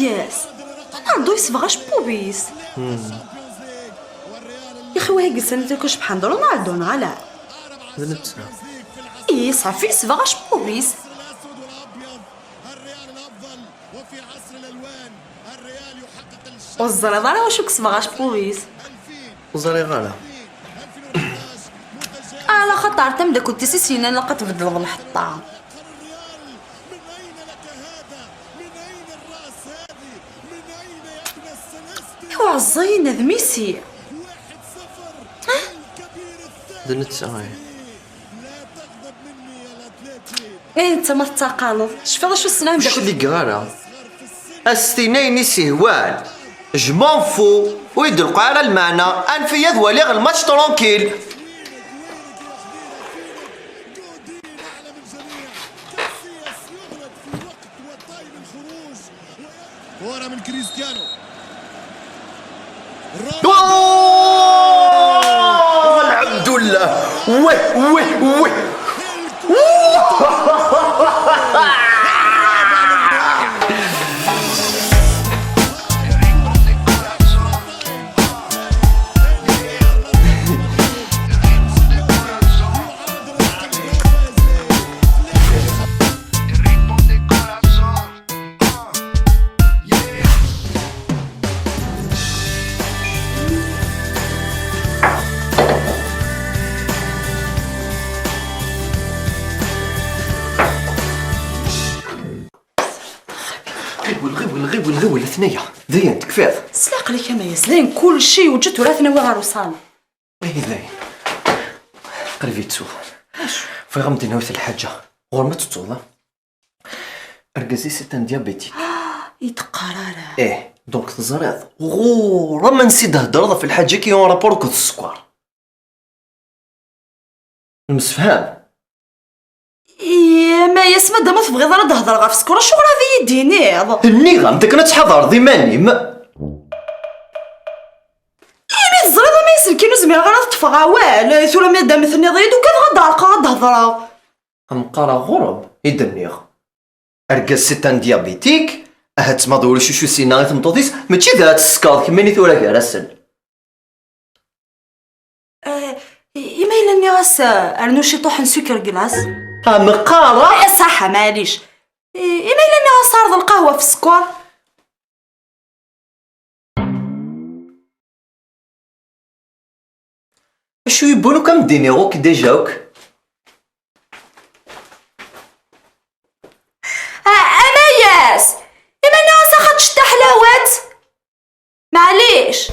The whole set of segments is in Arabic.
ياس انا عنده يصبغاش بوبيس يا اخي وهي قلت كوش بحال رونالدو على بنت ايه صافي صبغاش بوبيس والزريضه راه واش صبغاش بوبيس وزاري غالا على خطر تم داك كنت سينا لقيت بدل بالحطام ايوا زين هذا ميسي بنت هاي ايه انت ما تقالط شفا شو السنه واش اللي قرانا استنيني سهوان جمون فو ويدلقوا على المعنى انفيا ذوالي الماتش ترونكيل. كورة من كريستيانو الحمد لله ويه ويه ويه غيب الثنية زين تكفات سلاق لي كما يزين كل شيء وجدت وراه ناوي غير وصال ايه زين قريبي تسوق في غمضي نويت الحاجة غور ما تتوضا اركزي ستان ديابيتيك يتقرر ايه دونك تزريض غور ما نسيت هضر في الحاجة كي يون رابور كنت السكر المسفهام إيه ما يسمى دا ما تبغي راه تهضر غير في سكور شغل هذا يديني النيغة انت كنت تحضر ضماني ما إيه الزريضه ما يسلكينو زمير غير تطفى وال ثم ما دام ثني ضيد وكان غدار تهضر نقرا غرب يدنيغ اركز ستان ديابيتيك اهات ما دوري شو سينا غير تمطوطيس ماشي ذات السكار كيما ني ثورا كراسل إيه ما إلا غاس ارنو شي طوحن سكر كلاص مقارا إيه صح معليش إيه ما إلا غاس عرض القهوه في السكور شو يبونو كم دينيروك ديجاوك أمياس إما ناس أخد شتا حلاوات معليش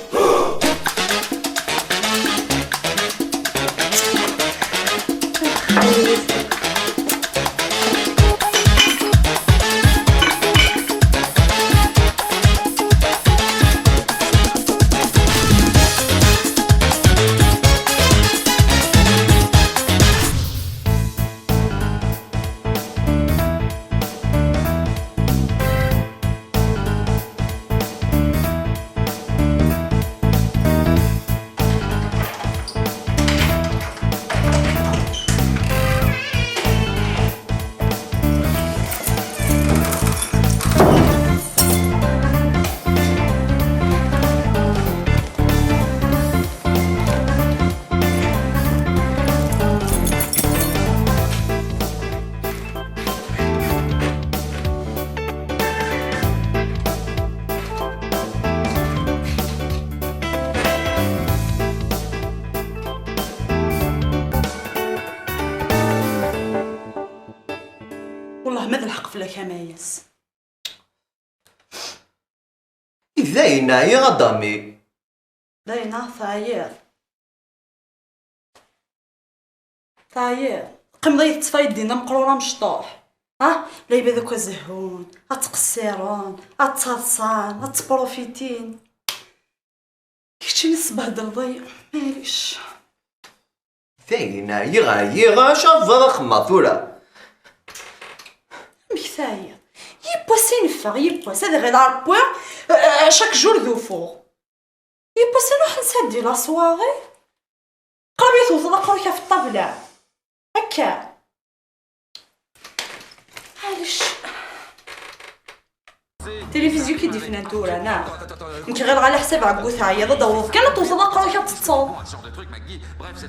والله ما الحق فيك أمياس إذاينا يا غدامي داينا ثاير قمضي تفايد دينا مقرورة مشطوح ها لا يبا دوكا زهون هتقصيرون هتصلصان هتبروفيتين كيتشيني الصباح ضيع ماليش ثاينا يغا شافا خما ثورا مثاير يبوا سينفا يبوا هذا غير عربوا شاك جور ذو فوق يبوا سينو حنسدي لا صواغي قربي توصل قروكا في الطابلة هكا معليش تلفزيون كي ديفنا نتورا نعم يمكن غير على حساب عكوث عيا دورت كان توصل قرايه تتصاوب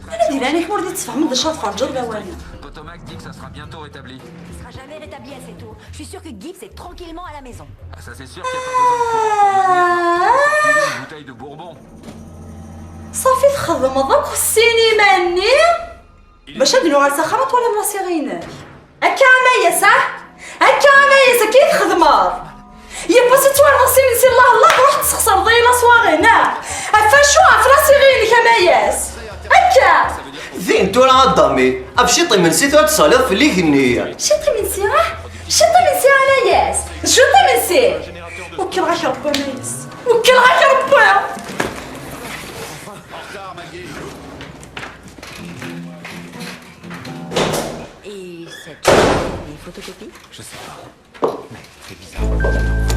انا دير انا كمر دي تفهم د شاط فرجر بواني Potomac dit que ça sera bientôt rétabli. Il sera jamais rétabli à ses tours. Je suis sûre que Gibbs est tranquillement à la maison. Ah, ça c'est sûr qu'il n'y a pas besoin de courant pour venir une bouteille de bourbon. صافي تخدم ضاك السينما ني باش نديرو على سخرات ولا بلا صغينات هكا عمايا صح هكا عمايا كي تخدمات يا باسي توار نسي نسي الله روح تسخسر ضينا صواغينا افاشو افراسي غيرك عماياس هكا ذين تورا غدامي ابشطي من سيتو تصاليض في اللي هنية شطي من سي راح شطي من سي على ياس شطي من سي وكل غاك ربا مايس وكل غاك ربا Et cette des photocopies? Je sais pas, mais c'est bizarre.